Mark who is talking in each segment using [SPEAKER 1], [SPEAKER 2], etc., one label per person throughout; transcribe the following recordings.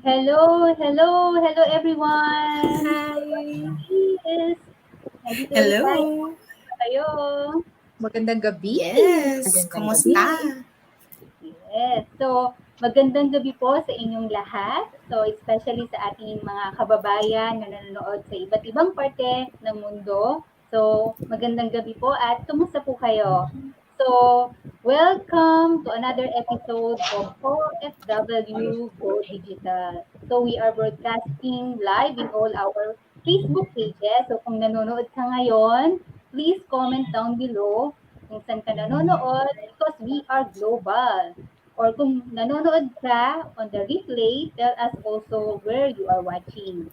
[SPEAKER 1] Hello everyone!
[SPEAKER 2] Hi!
[SPEAKER 1] Yes, nandito ulit tayo.
[SPEAKER 3] Hello!
[SPEAKER 1] Kayo.
[SPEAKER 2] Magandang gabi!
[SPEAKER 3] Yes!
[SPEAKER 1] Magandang gabi.
[SPEAKER 3] Kumusta?
[SPEAKER 1] Yes, so magandang gabi po sa inyong lahat. So especially sa ating mga kababayan na nanonood sa iba't ibang parte ng mundo. So magandang gabi po at kumusta po kayo? So welcome to another episode of OFW Go Digital. So we are broadcasting live in all our Facebook pages. So kung nanonood ka ngayon, please comment down below kung saan ka nanonood because we are global. Or kung nanonood ka on the replay, tell us also where you are watching.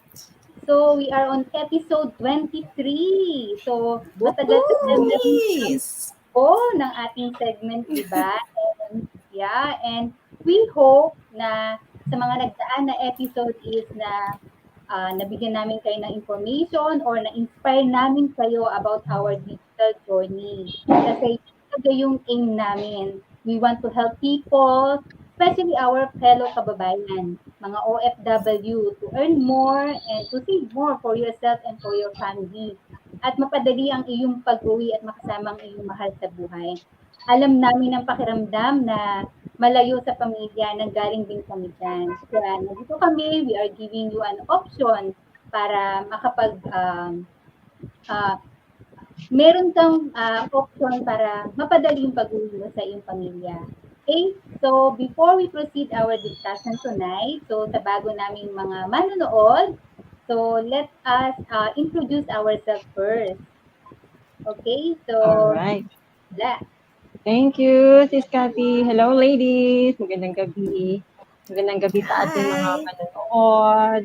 [SPEAKER 1] So, we are on episode 23. So, matagal-tagal na rin
[SPEAKER 3] Nice!
[SPEAKER 1] po ng ating segment, di ba? And, yeah, and we hope na sa mga nagdaan na episode is na nabigyan namin kayo ng information or na-inspire namin kayo about our digital journey. Kasi ito yung aim namin. We want to help people, especially our fellow kababayan, mga OFW, to earn more and to save more for yourself and for your family. At mapadali ang iyong pag-uwi at makasama ang iyong mahal sa buhay. Alam namin ang pakiramdam na malayo sa pamilya, nanggaling din kami dyan. Kaya nandito kami, we are giving you an option para meron kang option para mapadali yung pag-uwi mo sa iyong pamilya. Okay? So, before we proceed our discussion tonight, so sa bago naming mga manonood, so let us introduce ourselves first. Okay? So,
[SPEAKER 4] Alright.
[SPEAKER 1] yeah.
[SPEAKER 4] Thank you, Sis Cathy. Hello, ladies. Magandang gabi. Magandang gabi sa ating mga
[SPEAKER 3] Hi!
[SPEAKER 4] manonood.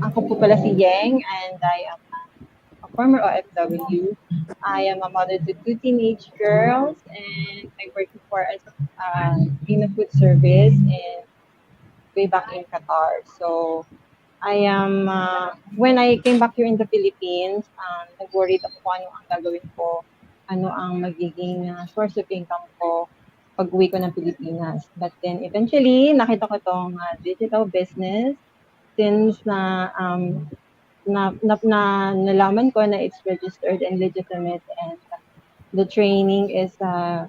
[SPEAKER 4] Ako po pala si Yeng and I am a former OFW. I am a mother to two teenage girls and I work before as in a food service and way back in Qatar. So, I am, when I came back here in the Philippines, nag-worried ako kung ano ang gagawin ko, ano ang magiging source of income ko pag uwi ko ng Pilipinas. But then eventually, nakita ko itong digital business since nalaman ko na it's registered and legitimate and the training is 100%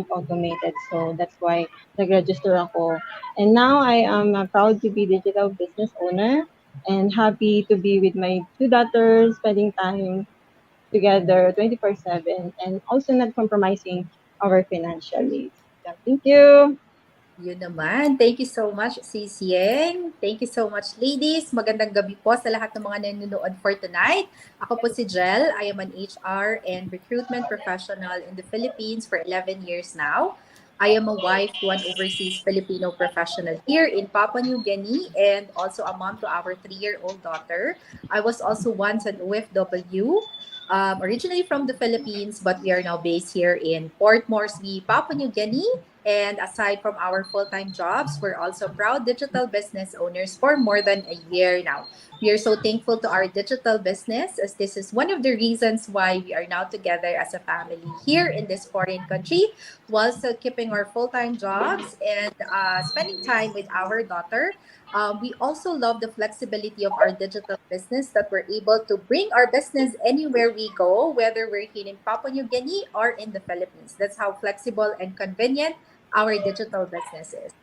[SPEAKER 4] automated. So that's why nag-register ako. And now I am proud to be digital business owner and happy to be with my two daughters, spending time together 24/7 and also not compromising our financial needs. So, thank you.
[SPEAKER 2] Yun naman. Thank you so much, Sis Yeng. Thank you so much, ladies. Magandang gabi po sa lahat ng mga nanonood for tonight. Ako po si Jel. I am an HR and recruitment professional in the Philippines for 11 years now. I am a wife to an overseas Filipino professional here in Papua New Guinea and also a mom to our 3-year-old daughter. I was also once an OFW, originally from the Philippines, but we are now based here in Port Moresby, Papua New Guinea. And aside from our full-time jobs, we're also proud digital business owners for more than a year now. We are so thankful to our digital business as this is one of the reasons why we are now together as a family here in this foreign country while still keeping our full-time jobs and spending time with our daughter. We also love the flexibility of our digital business that we're able to bring our business anywhere we go, whether we're here in Papua New Guinea or in the Philippines. That's how flexible and convenient our digital business is.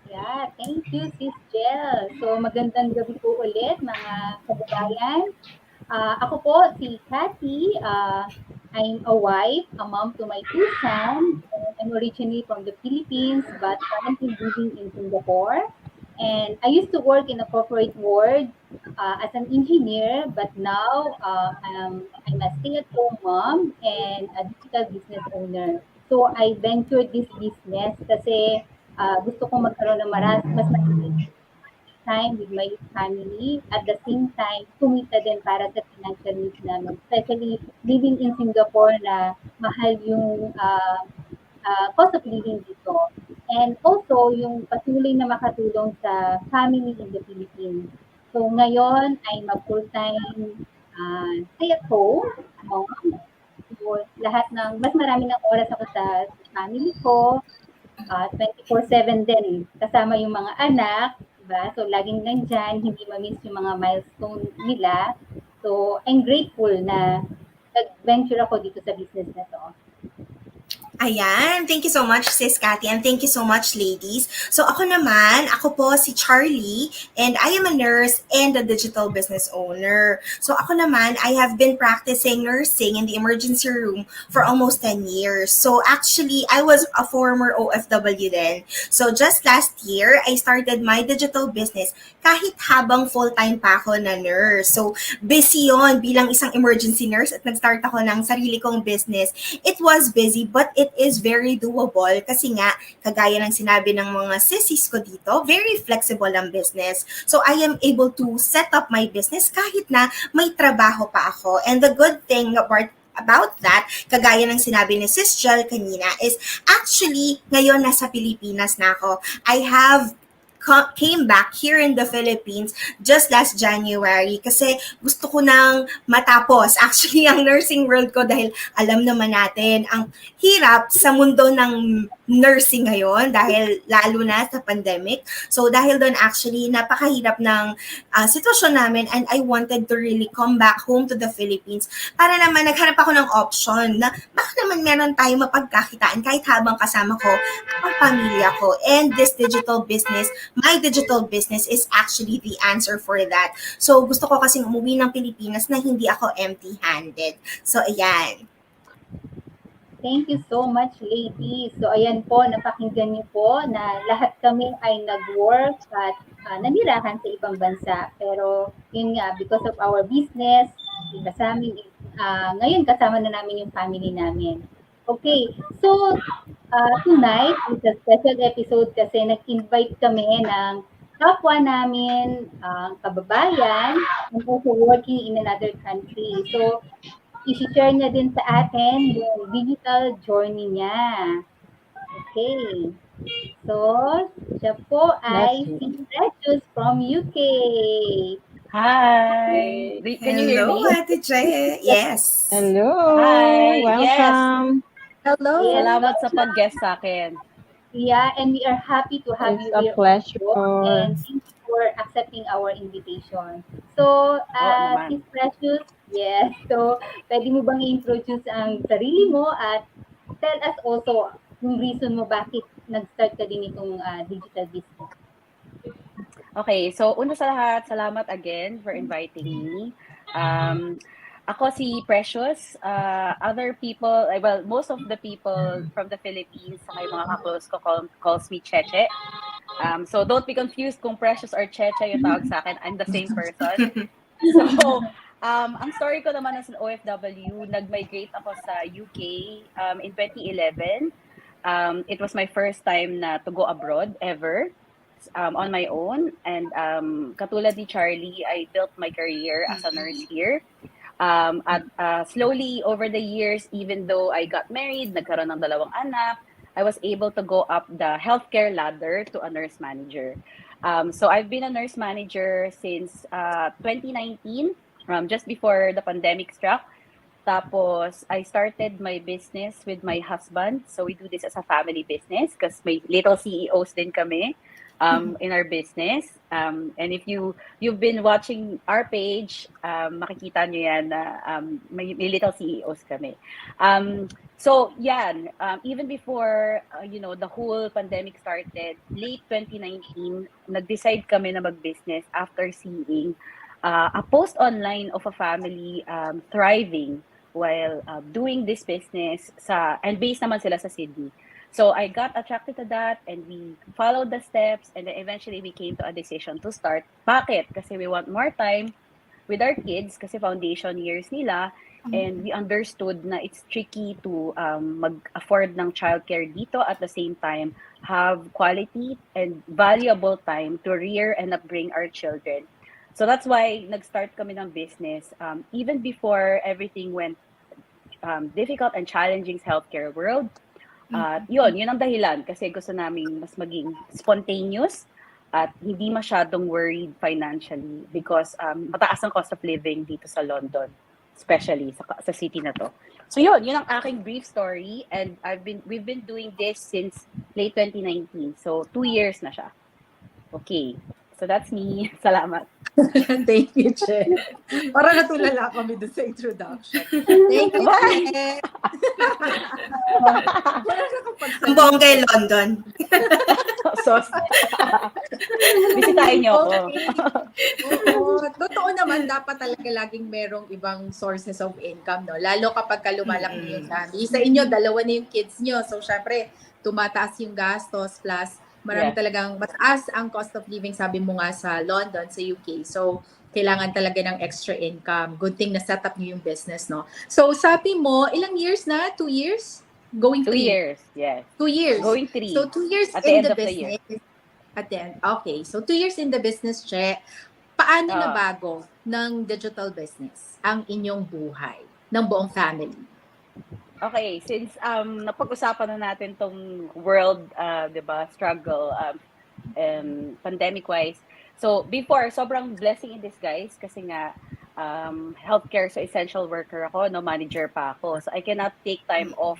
[SPEAKER 1] Yeah, thank you, Sis Jel. So, magandang gabi po ulit, mga kababayan. Ako po, si Cathy. I'm a wife, a mom to my two sons. I'm originally from the Philippines, but currently living in Singapore. And I used to work in the corporate world as an engineer, but now I'm a stay-at-home mom and a digital business owner. So I ventured this business kasi gusto kong magkaroon ng mas maraming time with my family. At the same time, kumita din para sa financial needs namin. Especially living in Singapore na mahal yung cost of living dito. And also, yung patuloy na makatulong sa family in the Philippines. So ngayon, I'm a full-time stay-at-home mom. So, lahat ng, mas marami ng oras ako sa family ko. 24/7 din kasama yung mga anak, diba? So, laging nandyan, hindi ma-miss yung mga milestone nila. So, I'm grateful na nag-venture ako dito sa business na to.
[SPEAKER 3] Ayan, thank you so much Sis Cathy and thank you so much ladies. So ako po si Charlie and I am a nurse and a digital business owner. So ako naman, I have been practicing nursing in the emergency room for almost 10 years. So actually, I was a former OFW then. So just last year, I started my digital business kahit habang full-time pa ako na nurse. So busy yon bilang isang emergency nurse at nag-start ako ng sarili kong business. It was busy but it is very doable kasi nga, kagaya ng sinabi ng mga sissies ko dito, very flexible ang business. So I am able to set up my business kahit na may trabaho pa ako. And the good thing about that, kagaya ng sinabi ni Sis Jel kanina, is actually, ngayon nasa Pilipinas na ako. I have came back here in the Philippines just last January kasi gusto ko nang matapos actually ang nursing world ko dahil alam naman natin ang hirap sa mundo ng nursing ngayon dahil lalo na sa pandemic. So dahil doon actually napakahirap ng sitwasyon namin and I wanted to really come back home to the Philippines para naman naghanap ako ng option na baka naman meron tayo mapagkakitaan kahit habang kasama ko ang pamilya ko. And this my digital business is actually the answer for that. So gusto ko kasing umuwi ng Pilipinas na hindi ako empty-handed. So ayan.
[SPEAKER 1] Thank you so much, ladies. So, ayan po, napakinggan niyo po na lahat kami ay nag-work at nanirahan sa ibang bansa. Pero, yun nga, because of our business, iba sa amin, ngayon kasama na namin yung family namin. Okay, so, tonight is a special episode kasi nag-invite kami ng kapwa namin, kababayan, and also working in another country. So, i-share niya din sa atin yung digital journey niya. Okay. So, siya po ay si Precious from UK.
[SPEAKER 5] Hi. Can you hear
[SPEAKER 3] Hello,
[SPEAKER 5] me?
[SPEAKER 3] Ate Jay. Yes.
[SPEAKER 4] Hello.
[SPEAKER 5] Hi.
[SPEAKER 4] Welcome.
[SPEAKER 2] Hello.
[SPEAKER 1] Yes.
[SPEAKER 5] Salamat sa pag-guest sa akin.
[SPEAKER 1] Yeah, and we are happy to have
[SPEAKER 4] It's
[SPEAKER 1] you
[SPEAKER 4] a
[SPEAKER 1] here.
[SPEAKER 4] pleasure.
[SPEAKER 1] And thank you for accepting our invitation. So,
[SPEAKER 5] naman.
[SPEAKER 1] Sis Precious, yes. So, pwede mo bang i-introduce ang sarili mo at tell us also yung reason mo bakit nag-start ka din itong digital business.
[SPEAKER 5] Okay, so una sa lahat, salamat again for inviting me. Ako si Precious. Other people, well, most of the people from the Philippines, sa mga ka-close ko calls me Cheche. So don't be confused kung Precious or Cheche yung tawag sa akin. I'm the same person. So, ang story ko naman as an OFW, nag-migrate ako sa UK in 2011. It was my first time na to go abroad ever. On my own, and katulad ni Charlie, I built my career as a nurse here. At slowly over the years, even though I got married, nagkaroon ng 2 anak, I was able to go up the healthcare ladder to a nurse manager. So I've been a nurse manager since 2019, just before the pandemic struck. Tapos, I started my business with my husband. So we do this as a family business because may little CEOs din kami. In our business. And if you've been watching our page, makikita nyo yan na may little CEOs kami. So yan, even before the whole pandemic started, late 2019, nag-decide kami na mag-business after seeing a post online of a family thriving while doing this business and based naman sila sa Sydney. So I got attracted to that and we followed the steps and then eventually we came to a decision to start. Bakit? Kasi we want more time with our kids kasi foundation years nila and we understood na it's tricky to mag-afford ng childcare dito at the same time have quality and valuable time to rear and upbring our children. So that's why nag-start kami ng business even before everything went difficult and challenging sa healthcare world. Yun ang dahilan kasi gusto namin mas maging spontaneous at hindi masyadong worried financially because mataas ang cost of living dito sa London, especially sa city na to. So yun ang aking brief story and we've been doing this since late 2019. So 2 years na siya. Okay. So that's me. Salamat.
[SPEAKER 2] Thank you, Che. Para natulala kami doon sa introduction. Thank you,
[SPEAKER 5] Bye!
[SPEAKER 2] Che. Wala na kapagsalita.
[SPEAKER 3] Ang bongga London.
[SPEAKER 5] So, bisitahin niyo ako.
[SPEAKER 2] Okay. Oo, totoo naman, dapat talaga laging merong ibang sources of income, no? Lalo kapag lumalaki yung family. Sa inyo, dalawa na yung kids nyo. So, syempre, tumataas yung gastos plus marami
[SPEAKER 5] Yes.
[SPEAKER 2] talagang mataas ang cost of living, sabi mo nga sa London, sa UK. So, kailangan talaga ng extra income. Good thing na set up nyo yung business, no? So, sabi mo, ilang years na? 2 years? Going
[SPEAKER 5] 2
[SPEAKER 2] 3?
[SPEAKER 5] years, yes.
[SPEAKER 2] 2 years.
[SPEAKER 5] Going 3.
[SPEAKER 2] So, 2 years
[SPEAKER 5] At the
[SPEAKER 2] in
[SPEAKER 5] end
[SPEAKER 2] the
[SPEAKER 5] of the year.
[SPEAKER 2] business. At the end. Okay. So, 2 years in the business, Che. Paano
[SPEAKER 5] Ah.
[SPEAKER 2] nabago ng digital business ang inyong buhay ng buong family?
[SPEAKER 5] Okay, since napag-usapan na natin tong world, 'di ba, struggle pandemic-wise. So, before, sobrang blessing in disguise kasi nga healthcare, so essential worker ako, no, manager pa ako. So, I cannot take time off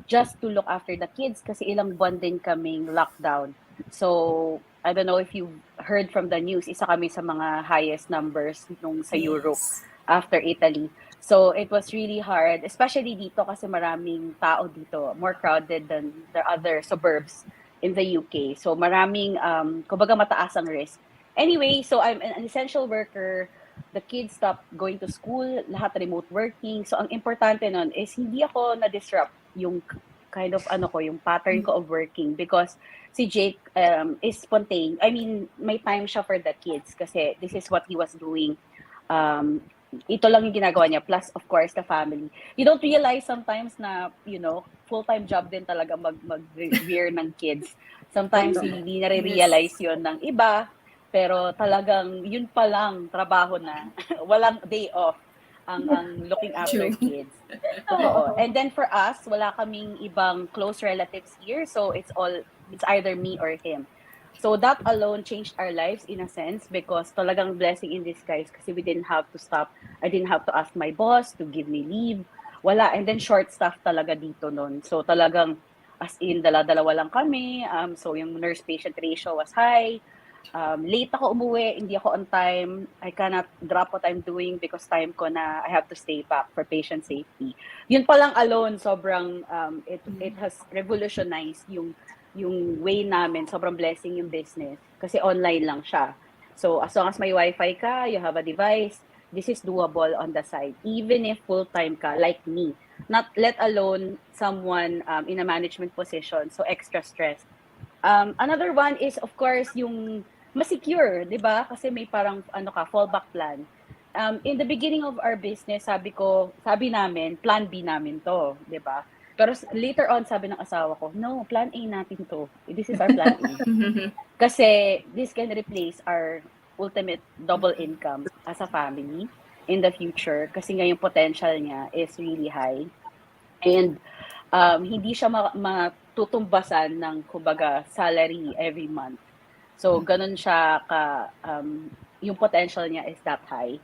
[SPEAKER 5] just to look after the kids kasi ilang buwan din kaming lockdown. So, I don't know if you've heard from the news, isa kami sa mga highest numbers nung sa Europe after Italy. So, it was really hard, especially dito kasi maraming tao dito, more crowded than the other suburbs in the UK. So, maraming, kumbaga mataas ang risk. Anyway, so I'm an essential worker. The kids stopped going to school, lahat remote working. So, ang importante nun is hindi ako na-disrupt yung kind of yung pattern ko of working because si Jake is spontaneous. I mean, may time siya for the kids kasi this is what he was doing. Ito lang yung ginagawa niya, plus of course the family. You don't realize sometimes na, full-time job din talaga mag-rear ng kids. Sometimes hindi na-realize yun ng iba, pero talagang yun pa lang trabaho na. Walang day off ang looking after kids. Totoo. And then for us, wala kaming ibang close relatives here, so it's either me or him. So that alone changed our lives in a sense because talagang blessing in disguise kasi we didn't have to stop. I didn't have to ask my boss to give me leave. Wala. And then short staff talaga dito nun. So talagang as in dala-dalawa lang kami. So yung nurse-patient ratio was high. Late ako umuwi, hindi ako on time. I cannot drop what I'm doing because time ko na I have to stay back for patient safety. Yun pa lang alone, sobrang it has revolutionized yung way namin. Sobrang blessing yung business kasi online lang siya. So as long as may wifi ka, you have a device, this is doable on the side. Even if full-time ka, like me. Not let alone someone in a management position, so extra stress. Another one is, of course, yung masecure, di ba? Kasi may parang, fallback plan. In the beginning of our business, sabi namin, plan B namin to, di ba? Pero later on, sabi ng asawa ko, no, plan A natin to. This is our plan A. Kasi this can replace our ultimate double income as a family in the future. Kasi nga yung potential niya is really high. And hindi siya matutumbasan ng, kumbaga, salary every month. So, ganun siya yung potential niya is that high.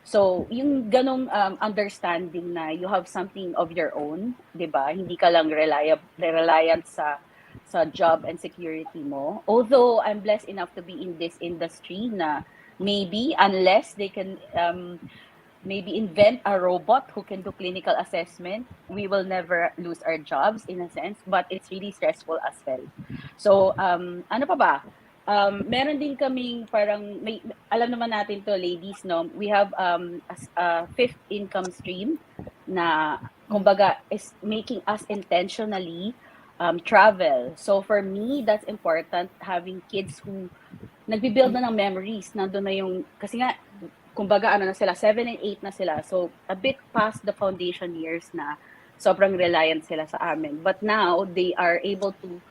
[SPEAKER 5] So, yung ganong understanding na you have something of your own, di ba? Hindi ka lang reliant sa job and security mo. Although, I'm blessed enough to be in this industry na maybe, unless they can maybe invent a robot who can do clinical assessment, we will never lose our jobs in a sense, but it's really stressful as well. So, ano pa ba? Meron din kaming parang, alam naman natin to ladies, no? We have a fifth income stream na, kumbaga, is making us intentionally travel. So for me, that's important, having kids who nagbibuild na ng memories. Nandun na yung, kasi nga, kumbaga, 7 and 8 na sila. So a bit past the foundation years na sobrang reliant sila sa amin. But now, they are able to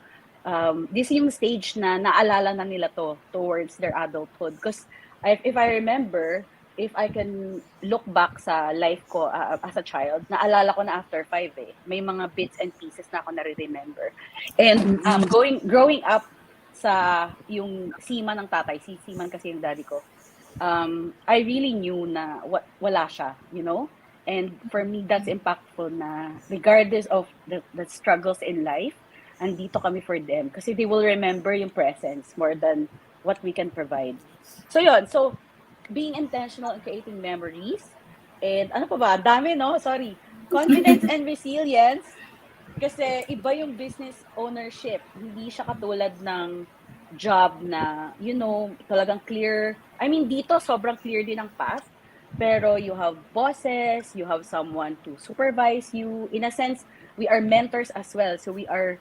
[SPEAKER 5] this yung stage na naalala na nila to towards their adulthood. Because if I remember, if I can look back sa life ko as a child, naalala ko na after 5 eh. May mga bits and pieces na ako na-remember. And growing up sa yung seaman ng tatay, si seaman kasi yung daddy ko, I really knew na wala siya, you know? And for me, that's impactful na regardless of the struggles in life, andito kami for them kasi they will remember yung presence more than what we can provide. So yun, so being intentional in creating memories, and ano pa ba, ang dami no, sorry, confidence and resilience, kasi iba yung business ownership. Hindi siya katulad ng job na, you know, talagang clear. I mean, dito sobrang clear din ang path. Pero you have bosses, you have someone to supervise you. In a sense, we are mentors as well. So we are,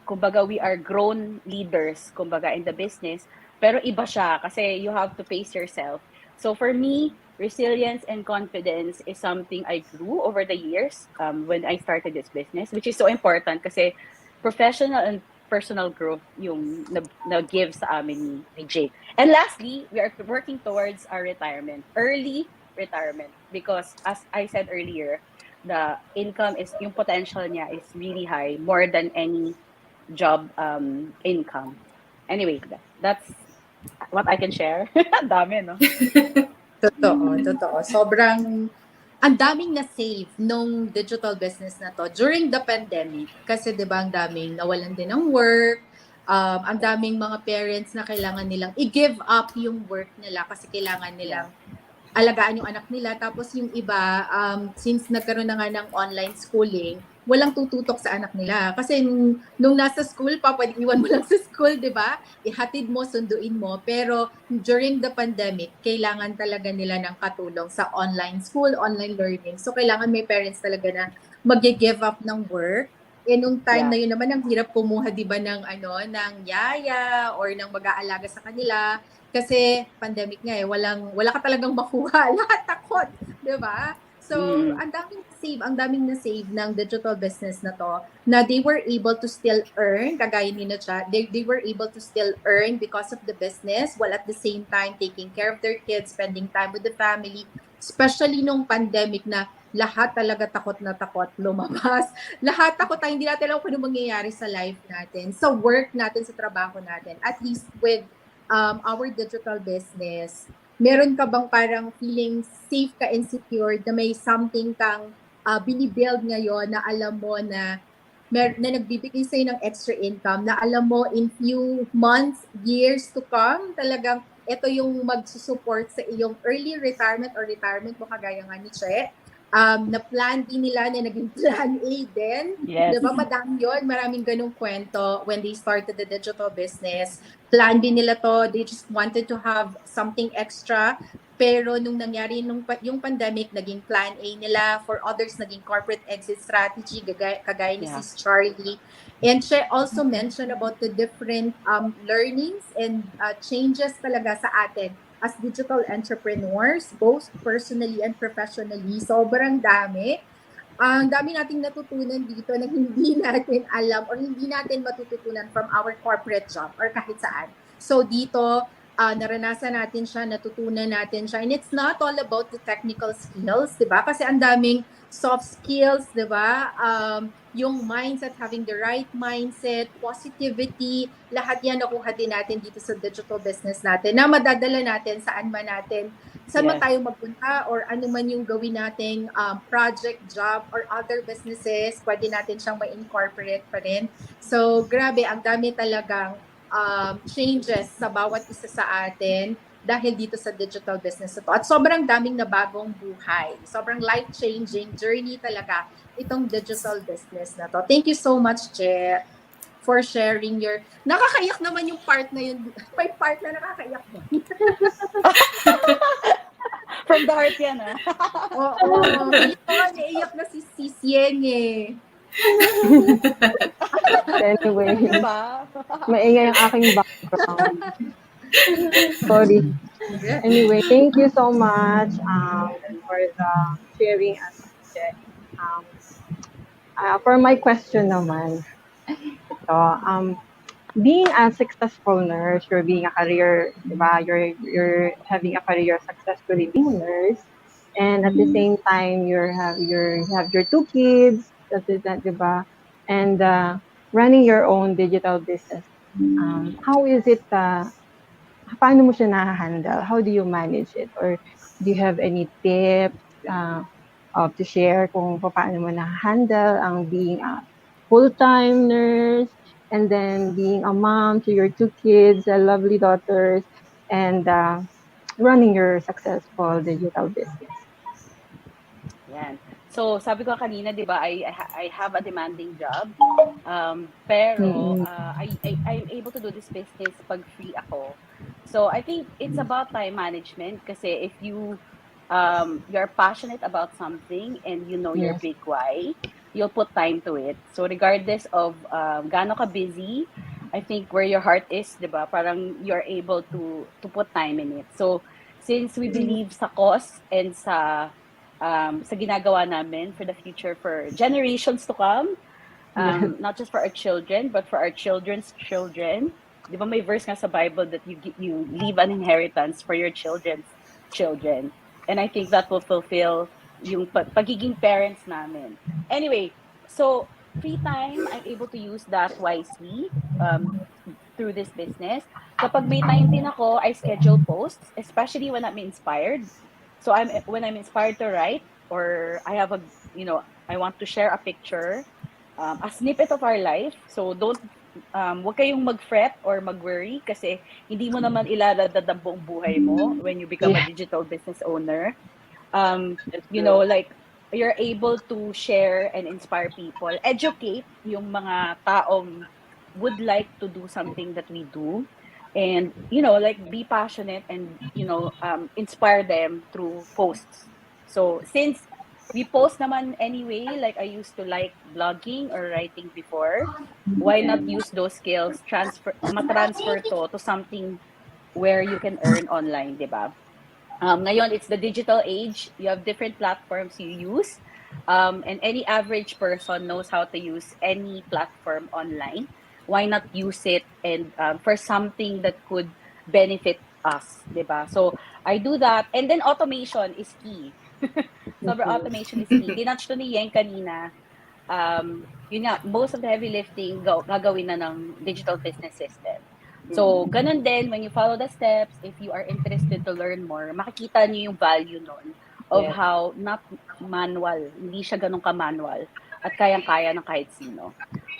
[SPEAKER 5] kumbaga, we are grown leaders, kumbaga, in the business. Pero iba siya kasi you have to pace yourself. So for me, resilience and confidence is something I grew over the years when I started this business, which is so important kasi professional and personal growth yung nag-give sa amin ni Jake. And lastly, we are working towards our retirement, early retirement, because as I said earlier, the income is, yung potential niya is really high, more than any job income. Anyway, that's what I can share. Dami, no?
[SPEAKER 2] Totoo. Sobrang, ang daming na-save nung digital business na to during the pandemic. Kasi di ba ang daming nawalan din ng work, ang daming mga parents na kailangan nilang i-give up yung work nila kasi kailangan nilang alagaan yung anak nila. Tapos yung iba, since nagkaroon na nga ng online schooling, walang tututok sa anak nila. Kasi nung nasa school pa, pwede iwan mo lang sa school, di ba? Ihatid mo, sunduin mo. Pero during the pandemic, kailangan talaga nila ng katulong sa online school, online learning. So kailangan may parents talaga na mag-give up ng work. Eh, nung time na yun naman, ang hirap kumuha, di ba, ng yaya or ng mag-aalaga sa kanila. Kasi pandemic nga wala ka talagang makuha. Lahat takot, 'di ba? So, ang daming na-save ng digital business na to na they were able to still earn, kagaya ni Nacha, they were able to still earn because of the business while at the same time taking care of their kids, spending time with the family, especially nung pandemic na lahat talaga takot na takot lumabas. Lahat takot tayo, hindi natin alam kung ano mangyayari sa life natin, sa work natin, sa trabaho natin. At least with our digital business, meron ka bang parang feeling safe ka and secure na may something kang binibuild ngayon na alam mo na na nagbibigay sa'yo ng extra income, na alam mo in few months, years to come, talagang ito yung magsusupport sa iyong early retirement or retirement mo, kagaya nga ni Che. Na plan B nila na naging plan A din.
[SPEAKER 5] Yes.
[SPEAKER 2] Diba? Maraming ganung kwento when they started the digital business. Plan B nila to, they just wanted to have something extra. Pero nung nangyari yung pandemic, naging plan A nila. For others, naging corporate exit strategy, kagaya ni Sis Charlie. And she also mentioned about the different learnings and changes talaga sa atin as digital entrepreneurs, both personally and professionally. Sobrang dami. Ang dami nating natutunan dito na hindi natin alam or hindi natin matututunan from our corporate job or kahit saan. So dito, naranasan natin siya, natutunan natin siya. And it's not all about the technical skills, di ba? Kasi ang daming soft skills, di ba? Yung mindset, having the right mindset, positivity, lahat yan nakuha din natin dito sa digital business natin na madadala natin saan man tayo magpunta or ano man yung gawin nating project, job, or other businesses, pwede natin siyang ma-incorporate pa rin. So, grabe, ang dami talagang changes sa bawat isa sa atin dahil dito sa digital business ito. At sobrang daming nabagong buhay. Sobrang life-changing journey talaga itong digital business na to. Thank you so much, Che, for sharing your... Nakakaiyak naman yung part na yun. May part na nakakaiyak mo.
[SPEAKER 5] From the heart yan, ah.
[SPEAKER 2] Oo. Naiiyak na si Sieng eh.
[SPEAKER 4] Anyway,
[SPEAKER 5] Diba?
[SPEAKER 4] maingay ang aking background. Sorry. Anyway, thank you so much for the sharing and subject. For my question naman, ito, being a successful nurse, you're being a career, diba? You're having a career successfully being a nurse, and at the same time you have your two kids, that, diba? And running your own digital business. How is it? Paano mo siya na-handle? How do you manage it? Or do you have any tips to share kung paano mo na-handle ang being full-time nurse, and then being a mom to your two kids, lovely daughters, and running your successful digital business.
[SPEAKER 5] Yan. So, sabi ko kanina, di ba, I have a demanding job. Pero,
[SPEAKER 4] Mm-mm.
[SPEAKER 5] I'm able to do this business pag free ako. So, I think it's about time management kasi if you're passionate about something and you know your
[SPEAKER 4] Yes.
[SPEAKER 5] big why, you'll put time to it. So, regardless of gaano ka busy, I think where your heart is, di ba, parang you're able to put time in it. So, since we believe sa cause and sa ginagawa namin for the future for generations to come,
[SPEAKER 4] Yes.
[SPEAKER 5] not just for our children, but for our children's children. Di ba may verse nga sa Bible that you leave an inheritance for your children's children. And I think that will fulfill yung pagiging parents namin. Anyway, so free time, I'm able to use that wisely through this business. Kapag may time din ako, I schedule posts, especially when I'm inspired. So when I'm inspired to write or I have I want to share a picture, a snippet of our life. So don't wag kayong mag-fret or mag-worry kasi hindi mo naman ilalagad ang buong buhay mo when you become a
[SPEAKER 4] Yeah,
[SPEAKER 5] digital business owner.
[SPEAKER 4] that's true.
[SPEAKER 5] Like you're able to share and inspire people, educate yung mga taong would like to do something that we do, and like be passionate and inspire them through posts. So since we post naman anyway, like I used to like blogging or writing before, why not use those skills matransfer to something where you can earn online, 'di ba? Ngayon, it's the digital age. You have different platforms you use. And any average person knows how to use any platform online. Why not use it and for something that could benefit us, diba? So I do that. And then automation is key. Sobrang automation is key. Tinouch to ni Yang kanina. Yun nga, most of the heavy lifting gagawin na ng digital business system. So, ganun din, when you follow the steps, if you are interested to learn more, makikita niyo yung value nun of
[SPEAKER 4] Yes.
[SPEAKER 5] how not manual, hindi siya ganun ka-manual at kayang-kaya ng kahit sino.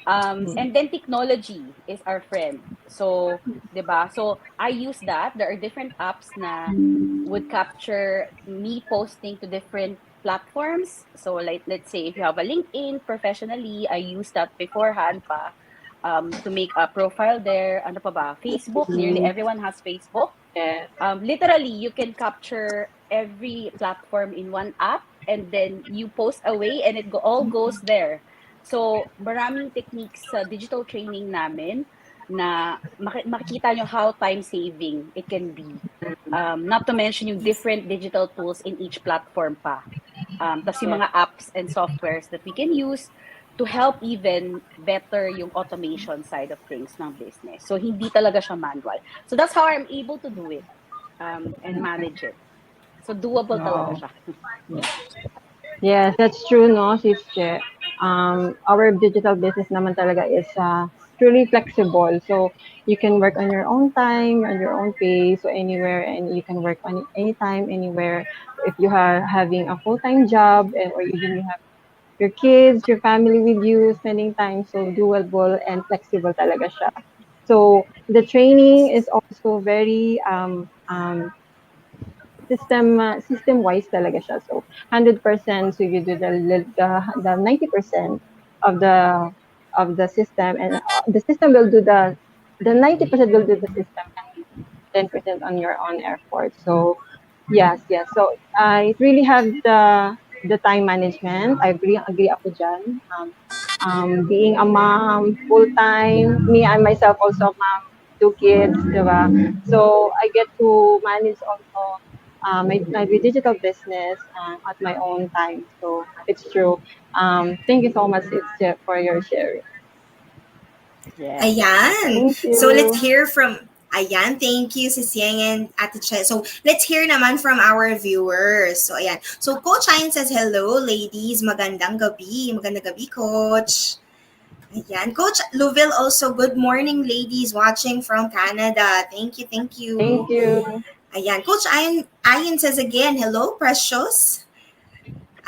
[SPEAKER 5] And then technology is our friend. So, 'di ba? So, I use that. There are different apps na would capture me posting to different platforms. So, like, let's say if you have a LinkedIn professionally, I use that beforehand pa to make a profile there. Ano pa ba? Facebook. Nearly
[SPEAKER 4] Mm,
[SPEAKER 5] everyone has Facebook.
[SPEAKER 4] yes.
[SPEAKER 5] Literally, you can capture every platform in one app and then you post away and all goes there. So, maraming techniques sa digital training namin na makikita nyo how time-saving it can be. Not to mention yung different digital tools in each platform pa. Tapos yung
[SPEAKER 4] Yes.
[SPEAKER 5] mga apps and softwares that we can use to help even better yung automation side of things ng business. So, hindi talaga siya manual. So, that's how I'm able to do it and manage it. So, doable talaga
[SPEAKER 4] Wow.
[SPEAKER 5] siya.
[SPEAKER 4] Yes, that's true, no, sis Che. Our digital business naman talaga is truly flexible. So you can work on your own time, on your own pace, so anywhere, and you can work on anytime, anywhere. If you are having a full-time job, or even you have your kids, your family with you, spending time, so doable and flexible talaga siya. So the training is also very system wise talaga siya. So 100%, so you do the 90% of the system, and the system will do the 90% will do the system, and 10% on your own effort. So yes, yes. So I really have the time management. I agree ako dyan. Being a mom full time, me and myself also mom, two kids, diba? So I get to manage also my digital business at my own time. So it's true. Thank you so much, it's for your sharing.
[SPEAKER 5] Yes.
[SPEAKER 3] Ayan.
[SPEAKER 4] Thank
[SPEAKER 3] So let's
[SPEAKER 4] you.
[SPEAKER 3] hear from Ayan, thank you, Sis Yang and Ate Che. So, let's hear naman from our viewers. So, ayan. So, Coach Ayan says, hello, ladies. Magandang gabi. Magandang gabi, Coach. Ayan. Coach Louville also, good morning, ladies watching from Canada. Thank you, thank
[SPEAKER 4] Thank
[SPEAKER 3] you.
[SPEAKER 4] you.
[SPEAKER 3] Ayan. Coach Ayan says again, hello, precious.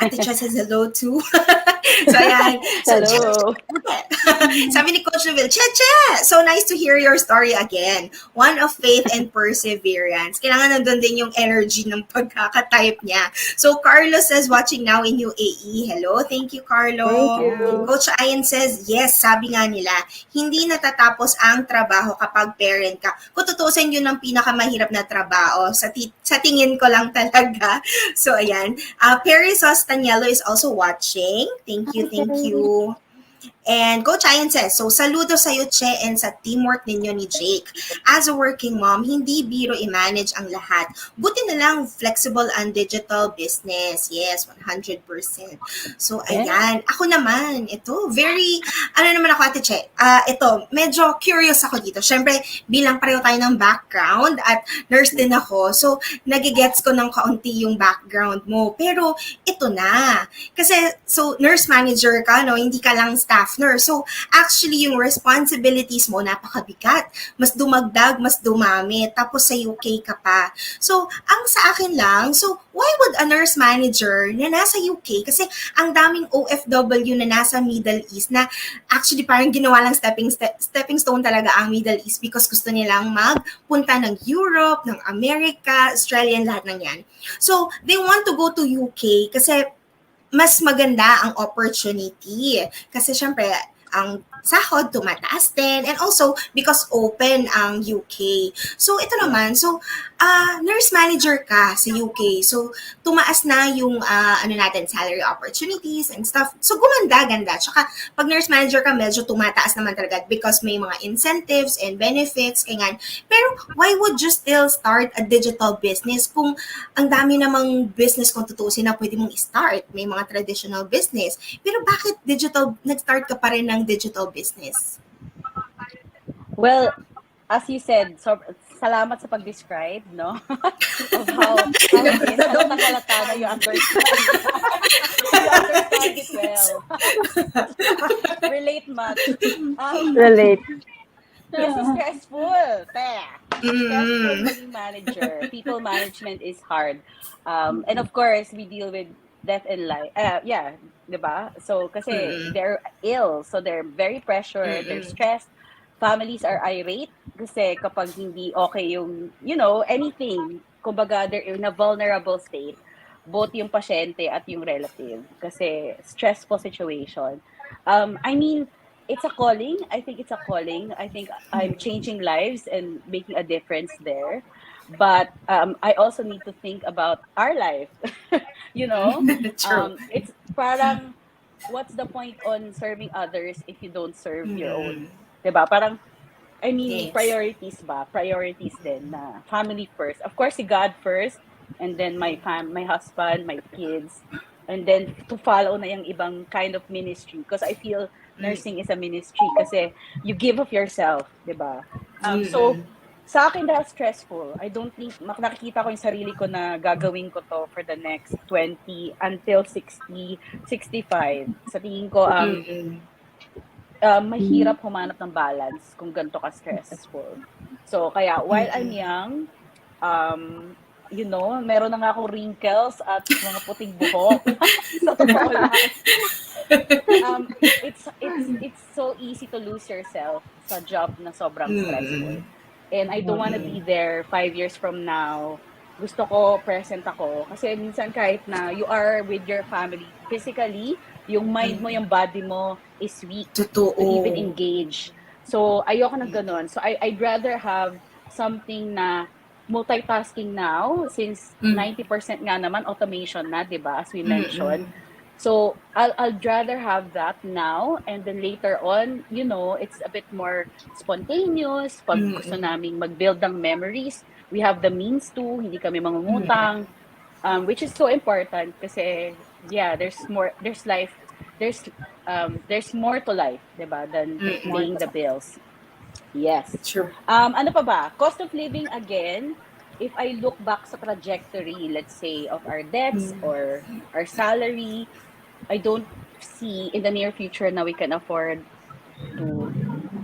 [SPEAKER 3] Ate Cha says hello too. So, ayan. So,
[SPEAKER 5] Hello.
[SPEAKER 3] sabi ni Coach Neville, Cheche! So nice to hear your story again. One of faith and perseverance. Kailangan nandun din yung energy ng pagkakatype niya. So Carlo says, watching now in UAE. Hello, thank you, Carlo.
[SPEAKER 4] Thank you.
[SPEAKER 3] Coach Ian says, yes, sabi nga nila, hindi natatapos ang trabaho kapag parent ka. Kung tutusin yun ang pinakamahirap na trabaho. Sa tingin ko lang talaga. So ayan. Perry Sostaniello is also watching. Thank you, thank you. And Coach Ian says, so saludo sa'yo, Che, and sa teamwork ninyo ni Jake. As a working mom, hindi biro i-manage ang lahat. Buti na lang flexible and digital business. Yes, 100%. So, ayan. Ako naman, ito, very, naman ako, Ate Che? Ito, medyo curious ako dito. Siyempre, bilang pareho tayo ng background at nurse din ako. So, nagigets ko ng kaunti yung background mo. Pero, ito na. Kasi, so, nurse manager ka, no? Hindi ka lang staff nurse. So, actually, yung responsibilities mo, napakabigat. Mas dumagdag, mas dumami. Tapos sa UK ka pa. So, ang sa akin lang, so, why would a nurse manager na nasa UK, kasi ang daming OFW na nasa Middle East na actually parang ginawa lang stepping stone talaga ang Middle East because gusto nilang magpunta ng Europe, ng America, Australia, lahat ng yan. So, they want to go to UK kasi mas maganda ang opportunity. Kasi syempre, ang sahod tumataas din. And also, because open ang UK. So, ito naman. So, nurse manager ka sa UK. So, tumaas na yung salary opportunities and stuff. So, gumanda-ganda. Tsaka, pag nurse manager ka, medyo tumataas naman talaga because may mga incentives and benefits. Ganyan. Pero, why would you still start a digital business kung ang dami namang business kung tutusin na pwede mong i-start? May mga traditional business. Pero, bakit nag-start ka pa rin ng digital business?
[SPEAKER 5] Well, as you said, so, salamat sa pag-describe, no? Of how it is. Ano nakalata na you understand. You understand it well. Relate much.
[SPEAKER 4] Relate.
[SPEAKER 5] Yes, it's stressful. Stressful maging manager. People management is hard. And of course, we deal with death and life. Yeah, diba? So, kasi they're ill. So, they're very pressured. They're stressed. Families are irate kasi kapag hindi okay yung, anything, kumbaga, they're in a vulnerable state. Both yung pasyente at yung relative. Kasi stressful situation. I mean, it's a calling. I think it's a calling. I think I'm changing lives and making a difference there. But I also need to think about our life.
[SPEAKER 3] True.
[SPEAKER 5] It's parang, what's the point on serving others if you don't serve your own? Diba? Parang, I mean,
[SPEAKER 3] Yes.
[SPEAKER 5] priorities ba? Priorities din na family first. Of course, si God first, and then my husband, my kids, and then to follow na yung ibang kind of ministry. Because I feel nursing is a ministry kasi you give of yourself, diba? So, sa akin dahil stressful, I don't think, nakikita ko yung sarili ko na gagawin ko to for the next 20 until 60, 65. Sa tingin ko, mahirap humanap ng balance kung ganito ka stressful. So, kaya while I'm young, meron na nga akong wrinkles at mga puting buhok. Sa totoo lang. It's so easy to lose yourself sa job na sobrang stressful. And I don't want to be there 5 years from now. Gusto ko present ako. Kasi minsan kahit na you are with your family, physically, yung mind mo, yung body mo is weak
[SPEAKER 3] Totoo.
[SPEAKER 5] to even engage. So, ayoko na ganun. So, I'd rather have something na multitasking now since 90% nga naman automation na, di ba? As we mentioned. So, I'd rather have that now and then later on, it's a bit more spontaneous. Pag gusto naming mag-build ng memories, we have the means to, hindi kami mangungutang, which is so important kasi, yeah, there's more to life, diba, than paying the bills. Yes.
[SPEAKER 3] True.
[SPEAKER 5] Ano pa ba? Cost of living again, if I look back sa trajectory, let's say, of our debts or our salary, I don't see in the near future na we can afford to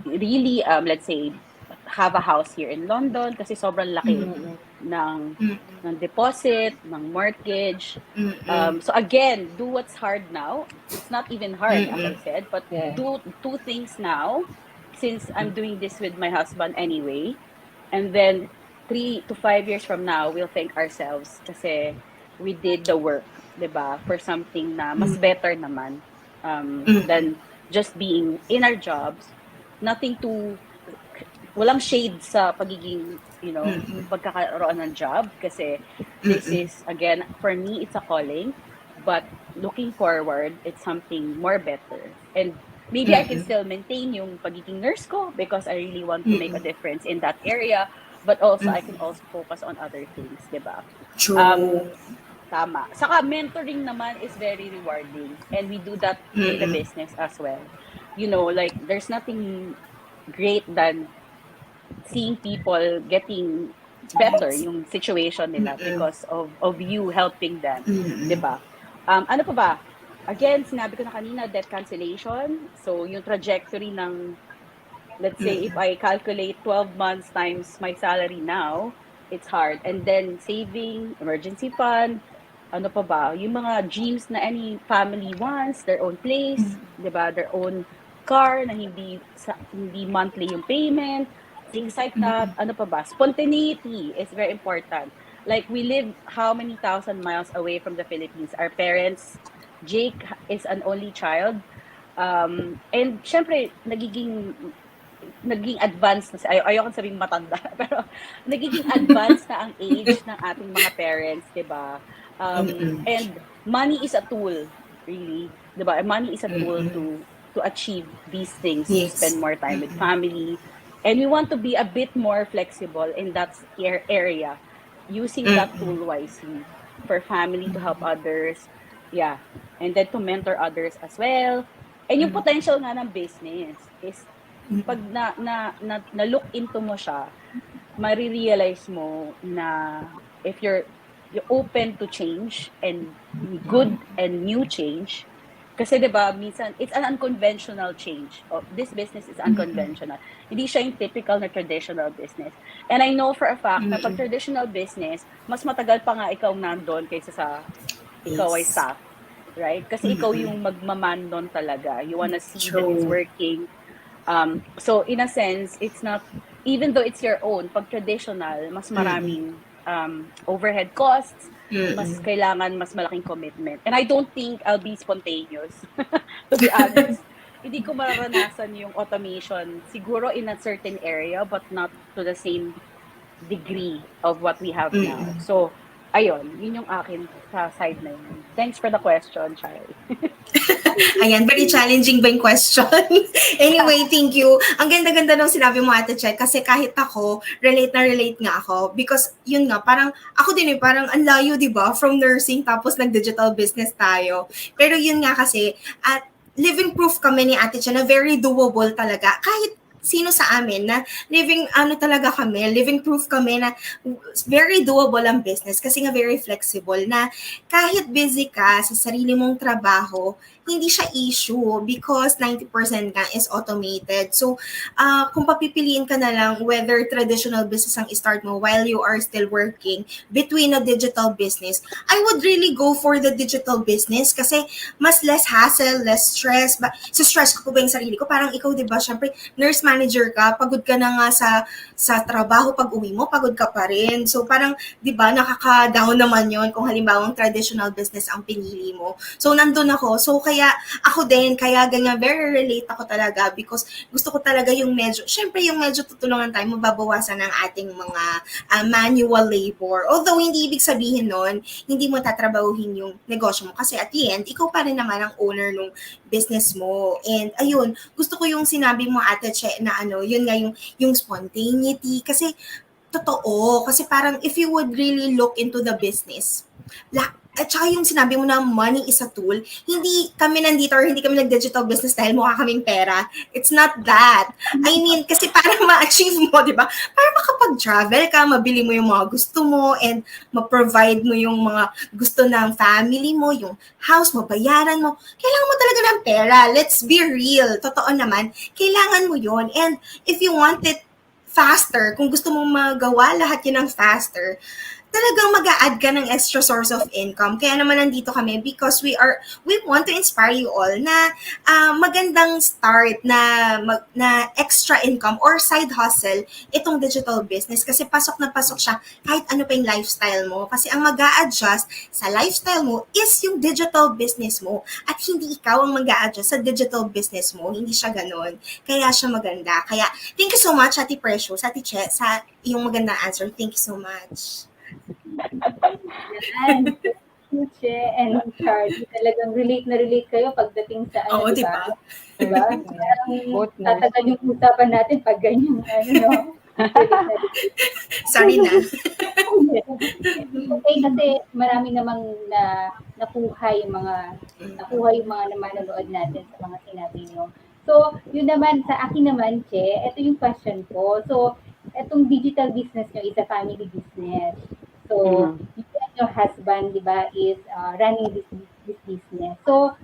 [SPEAKER 5] really, let's say, have a house here in London kasi sobrang laki. ng
[SPEAKER 3] Mm-mm.
[SPEAKER 5] ng deposit, ng mortgage.
[SPEAKER 3] Mm-mm.
[SPEAKER 5] So again, do what's hard now. It's not even hard, as I
[SPEAKER 3] Mm-mm.
[SPEAKER 5] said, but
[SPEAKER 4] Yeah.
[SPEAKER 5] do two things now, since I'm doing this with my husband anyway. And then 3 to 5 years from now, we'll thank ourselves kasi we did the work, 'di ba? For something na mas better naman
[SPEAKER 3] Mm-mm.
[SPEAKER 5] than just being in our jobs. Nothing to walang shade sa pagiging,
[SPEAKER 3] Mm-mm.
[SPEAKER 5] pagkakaroon ng job kasi this
[SPEAKER 3] Mm-mm.
[SPEAKER 5] is, again, for me, it's a calling, but looking forward, it's something more better. And maybe I can
[SPEAKER 3] Mm-mm.
[SPEAKER 5] still maintain yung pagiging nurse ko because I really want to make a
[SPEAKER 3] Mm-mm.
[SPEAKER 5] difference in that area, but also I can
[SPEAKER 3] Mm-mm.
[SPEAKER 5] also focus on other things, 'di ba?
[SPEAKER 3] True.
[SPEAKER 5] Um, tama. Saka mentoring naman is very rewarding, and we do that in the
[SPEAKER 3] Mm-mm.
[SPEAKER 5] business as well. Like there's nothing great than seeing people getting better
[SPEAKER 3] Yes.
[SPEAKER 5] yung situation nila
[SPEAKER 3] Mm-mm.
[SPEAKER 5] because of you helping them, 'di
[SPEAKER 3] Mm-mm.
[SPEAKER 5] ba? Ano pa ba? Again, sinabi ko na kanina, debt cancellation. So, yung trajectory ng, let's say, if
[SPEAKER 3] Mm-mm.
[SPEAKER 5] I calculate 12 months times my salary now, it's hard. And then saving, emergency fund, ano pa ba? Yung mga dreams na any family wants, their own place, 'di ba? Their own car na hindi monthly yung payment, things like that. Ano pa ba? Spontaneity is very important. Like we live how many thousand miles away from the Philippines. Our parents, Jake is an only child. And syempre, naging advanced na, ayoko sabing matanda, pero nagiging advanced na ang age ng ating mga parents, 'di ba?
[SPEAKER 3] Mm-mm.
[SPEAKER 5] And money is a tool, really, 'di ba? Money is a tool
[SPEAKER 3] Mm-mm.
[SPEAKER 5] to achieve these things, to spend
[SPEAKER 3] Yes.
[SPEAKER 5] more time with
[SPEAKER 3] Mm-mm.
[SPEAKER 5] family, and we want to be a bit more flexible in that area, using that
[SPEAKER 3] Mm-mm.
[SPEAKER 5] tool wisely for family to help others, yeah, and then to mentor others as well. And yung potential nga ng business is pag na look into mo siya, marirealize mo na if you're open to change and good and new change, kasi 'di ba minsan it's an unconventional change. This business is unconventional. Hindi siya yung typical na traditional business. And I know for a fact na pag
[SPEAKER 3] Mm-mm.
[SPEAKER 5] traditional business, mas matagal pa nga ikaw nandun kaysa sa ikaw ay
[SPEAKER 3] Yes.
[SPEAKER 5] staff, right? Kasi ikaw
[SPEAKER 3] Mm-mm.
[SPEAKER 5] yung magmaman doon talaga. You wanna see that it's
[SPEAKER 3] True.
[SPEAKER 5] working. So in a sense, it's not, even though it's your own, pag traditional, mas
[SPEAKER 3] Mm-mm.
[SPEAKER 5] maraming overhead costs, mas
[SPEAKER 3] Mm-mm.
[SPEAKER 5] kailangan mas malaking commitment. And I don't think I'll be spontaneous, to be honest. Hindi ko mararanasan yung automation, siguro in a certain area, but not to the same degree of what we have now.
[SPEAKER 3] Mm-mm.
[SPEAKER 5] So, ayun, yun yung akin sa side na yun. Thanks for the question, Chai.
[SPEAKER 3] Ayan, very challenging ba yung question? Anyway, thank you. Ang ganda-ganda ng sinabi mo, Ate Che, kasi kahit ako, relate na relate nga ako. Because, yun nga, parang, ako din parang ang layo, di ba? From nursing, tapos nag-digital business tayo. Pero yun nga kasi, at living proof kami ni Ate Che na very doable talaga. Kahit sino sa amin na living proof kami na very doable ang business kasi nga very flexible na kahit busy ka sa sarili mong trabaho, hindi siya issue because 90% nga is automated. So, kung papipiliin ka na lang whether traditional business ang start mo while you are still working between a digital business, I would really go for the digital business kasi mas less hassle, less stress. So, stress ko ba yung sarili ko? Parang ikaw, di ba, syempre, nurse manager ka, pagod ka na nga sa trabaho, pag uwi mo, pagod ka pa rin. So, parang, di ba, nakaka-down naman yon kung halimbawang traditional business ang pinili mo. So, nandun ako. So, kaya ganyan, very relate ako talaga because gusto ko talaga yung syempre yung medyo tutulungan tayo, mababawasan ng ating mga manual labor. Although, hindi ibig sabihin nun, hindi mo tatrabahuhin yung negosyo mo kasi at the end, ikaw pa rin naman ang owner ng business mo. And ayun, gusto ko yung sinabi mo, Ate Che, na yun nga yung spontaneity kasi totoo. Kasi parang if you would really look into the business, at saka yung sinabi mo na money is a tool, hindi kami nandito or hindi kami nag-digital business dahil mukha kaming pera. It's not that. I mean, kasi para ma-achieve mo, di ba? Para makapag-travel ka, mabili mo yung mga gusto mo and ma-provide mo yung mga gusto ng family mo, yung house, mabayaran mo. Kailangan mo talaga ng pera. Let's be real. Totoo naman. Kailangan mo yun. And if you want it faster, kung gusto mong magawa lahat yun ng faster, talagang mag-a-add ka ng extra source of income. Kaya naman nandito kami because we want to inspire you all na magandang start na extra income or side hustle itong digital business kasi pasok na pasok siya kahit ano pa yung lifestyle mo. Kasi ang mag-a-adjust sa lifestyle mo is yung digital business mo at hindi ikaw ang mag-a-adjust sa digital business mo. Hindi siya ganun. Kaya siya maganda. Kaya thank you so much, Ate Precious, Ate Che, sa iyong magandang answer. Thank you so much.
[SPEAKER 1] Yan. Che and Charlie, talagang relate na relate kayo pagdating sa
[SPEAKER 3] Oo,
[SPEAKER 1] di ba?
[SPEAKER 3] diba?
[SPEAKER 1] Diba? Parang
[SPEAKER 4] Both
[SPEAKER 1] tatagal yung usapan natin pag ganyan, no? Relate na relate.
[SPEAKER 3] Sorry na.
[SPEAKER 1] Okay, kasi marami namang nakuha yung mga manonood natin sa mga sinabi nyo. So, yun naman, sa akin naman, Che, ito yung question ko. So, itong digital business nyo is a family business. So, you and your husband, di ba, is running this business. So,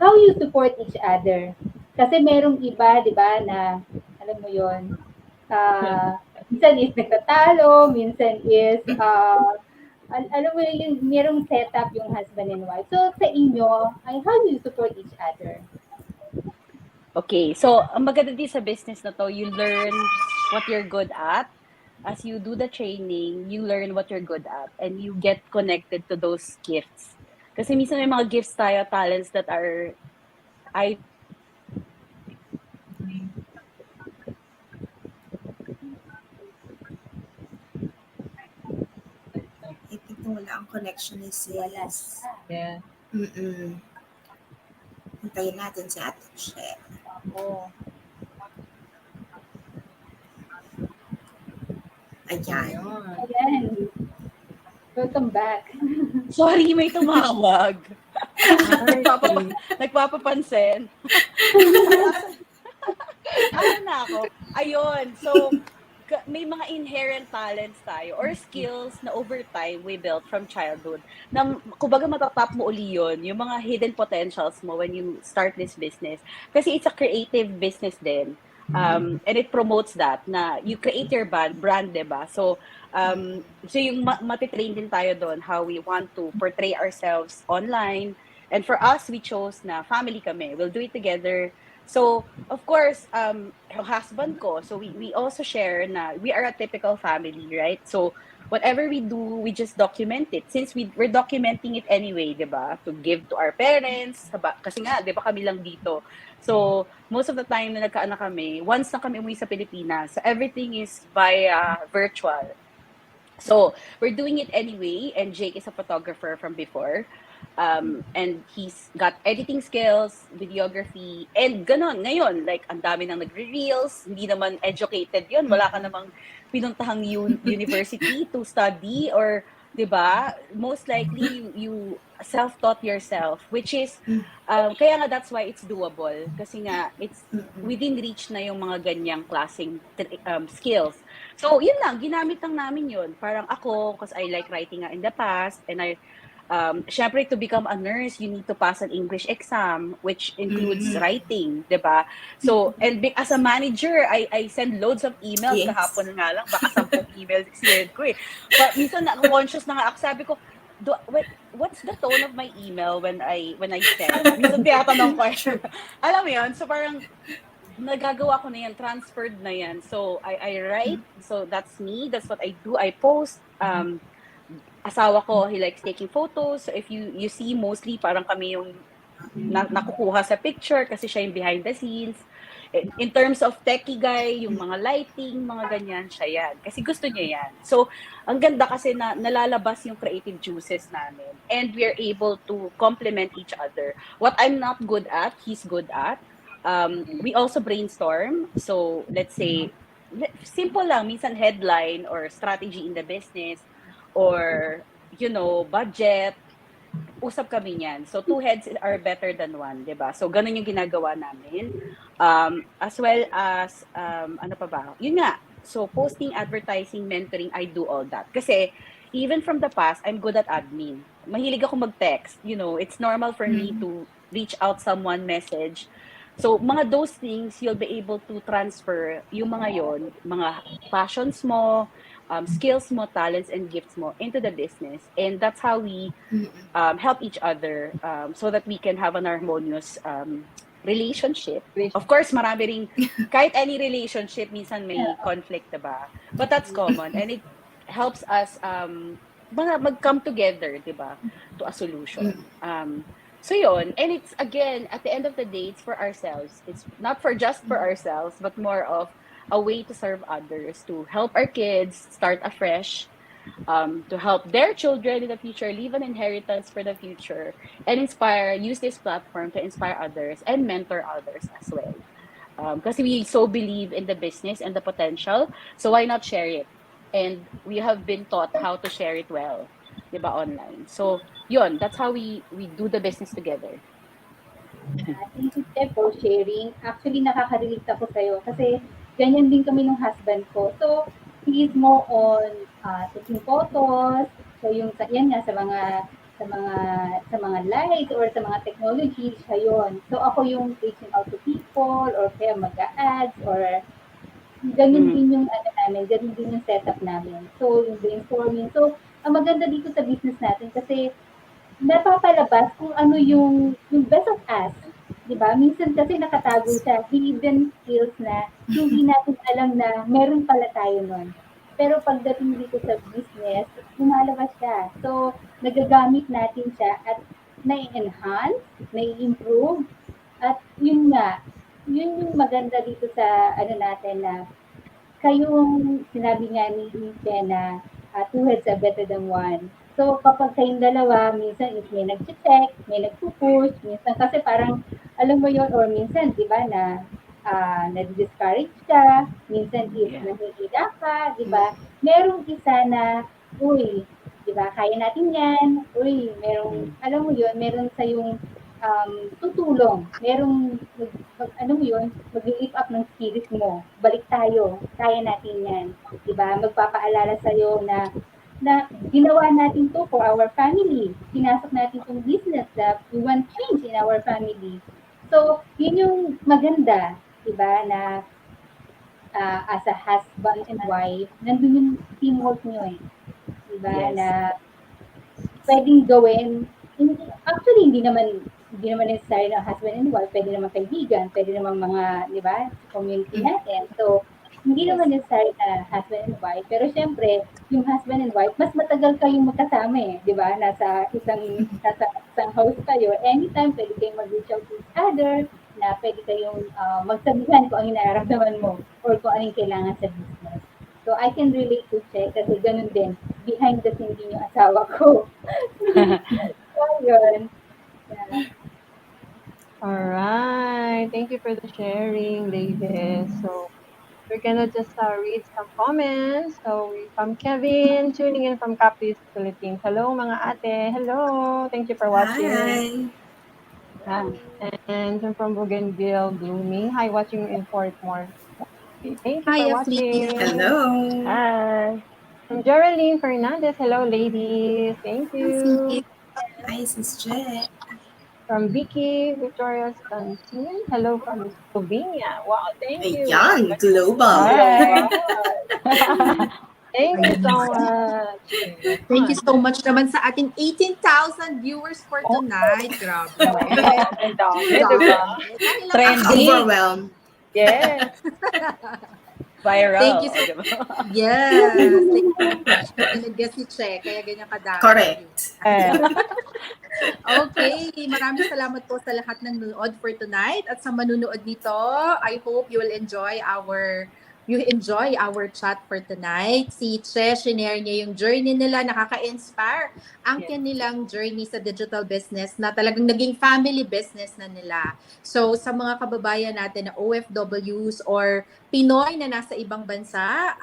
[SPEAKER 1] how you support each other? Kasi merong iba, di ba, na, alam mo yon minsan is nagtatalo, minsan is, alam mo yung merong setup yung husband and wife. So, sa inyo, how do you support each other?
[SPEAKER 5] Okay, so ang maganda din sa business na to, you learn what you're good at. As you do the training, you learn what you're good at and you get connected to those gifts. Kasi minsan may mga gifts tayo, talents that are I
[SPEAKER 3] I think na wala ang connection ni sis.
[SPEAKER 4] Yeah.
[SPEAKER 3] Hintayin natin si Ate Che.
[SPEAKER 1] Oo.
[SPEAKER 3] Ayan.
[SPEAKER 1] Ayan. Welcome back.
[SPEAKER 5] Sorry, may tumawag. Nagpapapansin. Ano na ako? Ayun. So, may mga inherent talents tayo or skills na over time we built from childhood. Na, kumbaga matatap mo uli yun, yung mga hidden potentials mo when you start this business. Kasi it's a creative business din. And it promotes that, na you create your brand, diba? So yung matitrain din tayo doon, how we want to portray ourselves online. And for us, we chose na family kami. We'll do it together. So, of course, husband ko, so we also share na we are a typical family, right? So, whatever we do, we just document it. Since we're documenting it anyway, di ba? To give to our parents. Kasi nga, di ba kami lang dito. So, most of the time na nagkaanak kami, once na kami umuwi sa Pilipinas, everything is via virtual. So, we're doing it anyway, and Jake is a photographer from before. And he's got editing skills, videography, and ganon. Ngayon, like, ang dami nang nagre-reels, hindi naman educated yun. Wala ka namang pinuntahang university to study or, di ba? Most likely, you self-taught yourself, which is, kaya nga that's why it's doable. Kasi nga, it's within reach na yung mga ganyang klaseng skills. So, yun lang, ginamit lang namin yun. Parang ako, because I like writing in the past, and syempre, to become a nurse, you need to pass an English exam, which includes writing, di ba? So, and as a manager, I send loads of emails.
[SPEAKER 3] Yes.
[SPEAKER 5] Kahapon nga lang, baka 10 emails sinend ko eh. But minsan, conscious na nga ako, sabi ko, what's the tone of my email when I send? Minsan tinatanong ko, alam mo yun? So, parang, nagagawa ko na yan, transferred na yan. So, I write. So, that's me. That's what I do. I post. Asawa ko, he likes taking photos. So, if you see, mostly parang kami yung nakukuha sa picture kasi siya yung behind the scenes. In terms of techie guy, yung mga lighting, mga ganyan, siya yan. Kasi gusto niya yan. So, ang ganda kasi na nalalabas yung creative juices namin. And we're able to complement each other. What I'm not good at, he's good at. We also brainstorm. So, let's say, simple lang, minsan headline or strategy in the business or, budget. Usap kami niyan. So, 2 heads are better than 1, di ba? So, ganun yung ginagawa namin. As well as, ano pa ba? Yun nga. So, posting, advertising, mentoring, I do all that. Kasi, even from the past, I'm good at admin. Mahilig ako mag-text. It's normal for me to reach out someone, message. So, mga those things, you'll be able to transfer yung mga yon, mga passions mo, skills mo, talents, and gifts mo into the business. And that's how we help each other so that we can have an harmonious relationship. Of course, marami ring, kahit any relationship, minsan may conflict, diba? But that's common. And it helps us mag-come together, diba? To a solution. So yun, and it's again, at the end of the day, it's for ourselves. It's not for just for ourselves, but more of a way to serve others, to help our kids start afresh, to help their children in the future leave an inheritance for the future, and use this platform to inspire others and mentor others as well. Because we so believe in the business and the potential, so why not share it? And we have been taught how to share it well, diba, online. So, yun, that's how we do the business together.
[SPEAKER 1] Thank you, Steph, for sharing. Actually, nakaka-relate ako sa'yo kasi ganyan din kami ng husband ko. So, he is more on taking photos. So, yung yan nga sa mga sa mga lights or sa mga technology, siya yun. So, ako yung reaching out to people or kaya mag-ads or ganyan din yung ano namin, ganyan din yung setup namin. So, yung brainstorming. So, ang maganda dito sa business natin kasi napapalabas kung ano yung best of us. 'Di ba? Minsan kasi nakatago sa hidden skills na hindi natin alam na meron pala tayo nun. Pero pagdating dito sa business, lumalabas siya. So, nagagamit natin siya at nai-enhance, nai-improve, at yun nga, yun yung maganda dito sa ano natin na kayong sinabi nga ni Jenna, two heads are better than one. So, kapag kayong dalawa, minsan is may nag-check, may nagpo-push, minsan kasi parang, alam mo yon or minsan, di ba, na na-discourage ka, minsan is nahihila ka, di ba? Merong isa na, uy, di ba, kaya natin yan, uy, merong, alam mo yon meron sa yung tutulong, merong ano mo yun, mag-lift up ng spirit mo. Balik tayo, kaya natin yan. Diba? Magpapaalala sa'yo na ginawa natin to for our family. Pinasok natin itong business that we want change in our family. So, yun yung maganda, diba, na as a husband and wife, nandun yung teamwork nyo eh. Diba,
[SPEAKER 5] Yes.
[SPEAKER 1] na pwedeng gawin. Actually, hindi naman necessary na husband and wife, pwede naman kaibigan, pwede naman mga, di ba, community natin. So, hindi naman necessary na husband and wife, pero syempre, yung husband and wife, mas matagal kayong magkasama eh, di ba? Nasa isang house kayo, anytime pwede kayong mag-reach out to each other, na pwede kayong magsabihan kung anong nararamdaman mo or kung anong kailangan sa business. So, I can relate to Che kasi ganun din. Behind the scenes din yung asawa ko. So, yun. Yeah.
[SPEAKER 4] All right. Thank you for the sharing, ladies. So we're gonna just read some comments. So from Kevin, tuning in from Capiz, Philippines. Hello, mga ate. Hello. Thank you for watching.
[SPEAKER 3] Hi.
[SPEAKER 4] And from Bougainville, Blooming. Hi, watching in Fort Moore. Okay, thank you
[SPEAKER 2] Hi,
[SPEAKER 4] for
[SPEAKER 2] Ashley.
[SPEAKER 4] watching.
[SPEAKER 3] Hello.
[SPEAKER 5] Hi.
[SPEAKER 4] From Geraldine Fernandez. Hello, ladies. Thank you.
[SPEAKER 3] Hi, Sis Je.
[SPEAKER 4] From Vicky Victoria Stanton. Hello from Slovenia. Wow, thank you.
[SPEAKER 3] Ayan, global.
[SPEAKER 5] Hi.
[SPEAKER 4] Thank you so much.
[SPEAKER 2] Thank you so much naman sa ating 18,000 viewers for tonight. Grabe.
[SPEAKER 4] Ang dami, diba?
[SPEAKER 5] Trending.
[SPEAKER 3] Overwhelmed.
[SPEAKER 4] Yes.
[SPEAKER 5] Viral.
[SPEAKER 2] Thank you so
[SPEAKER 5] diba?
[SPEAKER 2] Yes. Thank you so much. Nag-guess si Che, kaya ganyan kadami.
[SPEAKER 3] Correct.
[SPEAKER 2] Okay, maraming salamat po sa lahat ng nanood for tonight at sa manunood nito. I hope you enjoy our chat for tonight. Si Che, shinare niya yung journey nila, nakaka-inspire ang kanilang journey sa digital business na talagang naging family business na nila. So sa mga kababayan natin na OFWs or Pinoy na nasa ibang bansa,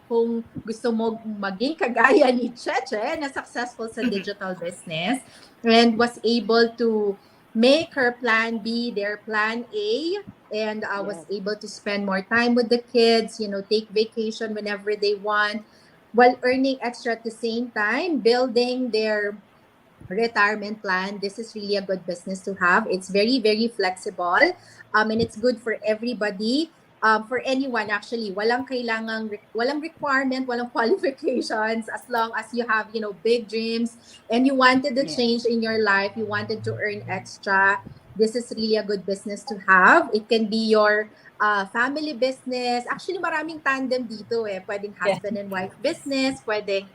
[SPEAKER 2] kung gusto mo maging kagaya ni Cheche na successful sa digital business and was able to make her plan B their plan A, and was able to spend more time with the kids, take vacation whenever they want, while earning extra at the same time, building their retirement plan, this is really a good business to have. It's very, very flexible, and it's good for everybody. For anyone actually, walang requirement, walang qualifications, as long as you have, big dreams and you wanted the
[SPEAKER 5] Yes.
[SPEAKER 2] change in your life, you wanted to earn extra. This is really a good business to have. It can be your family business. Actually, maraming tandem dito eh. Pwedeng
[SPEAKER 4] Yes.
[SPEAKER 2] husband and wife business, pwedeng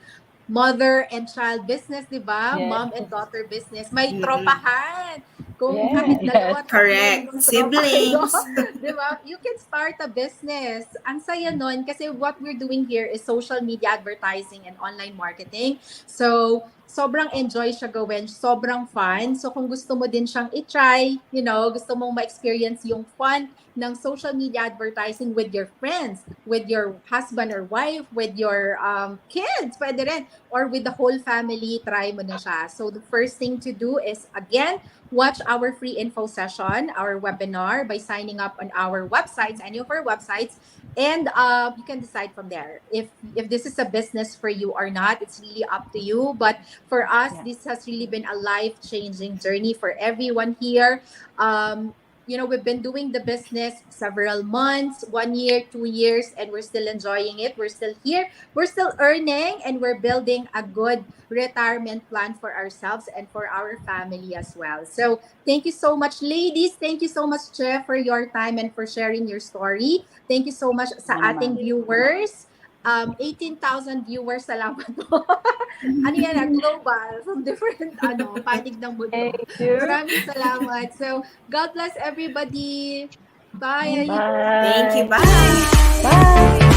[SPEAKER 2] mother and child business, di ba?
[SPEAKER 4] Yes.
[SPEAKER 2] Mom and daughter business. May
[SPEAKER 3] Mhm.
[SPEAKER 2] tropahan. Kung kahit
[SPEAKER 4] Yes.
[SPEAKER 5] Yes.
[SPEAKER 2] dalawa, tatlo lang
[SPEAKER 3] Correct.
[SPEAKER 2] yung tropa kayo,
[SPEAKER 3] Siblings.
[SPEAKER 2] di ba? You can start a business. Ang saya nun kasi what we're doing here is social media advertising and online marketing. So, sobrang enjoy siya gawin, sobrang fun. So, kung gusto mo din siyang i-try, gusto mong ma-experience yung fun ng social media advertising with your friends, with your husband or wife, with your kids, pwede rin, or with the whole family, try mo na siya. So the first thing to do is, again, watch our free info session, our webinar, by signing up on our websites, any of our websites, and you can decide from there if this is a business for you or not. It's really up to you. But for us,
[SPEAKER 5] Yeah.
[SPEAKER 2] this has really been a life-changing journey for everyone here. We've been doing the business several months, 1 year, 2 years, and we're still enjoying it. We're still here. We're still earning, and we're building a good retirement plan for ourselves and for our family as well. So thank you so much, ladies. Thank you so much, Jeff, for your time and for sharing your story. Thank you so much sa
[SPEAKER 5] Ano
[SPEAKER 2] ating
[SPEAKER 5] naman.
[SPEAKER 2] viewers. 18,000 viewers, salamat po. Ano yan, global, from different panig ng mundo.
[SPEAKER 4] Thank you.
[SPEAKER 2] Maraming salamat. So, God bless everybody. Bye.
[SPEAKER 3] Thank you.
[SPEAKER 5] Bye.
[SPEAKER 3] Bye.
[SPEAKER 5] Bye.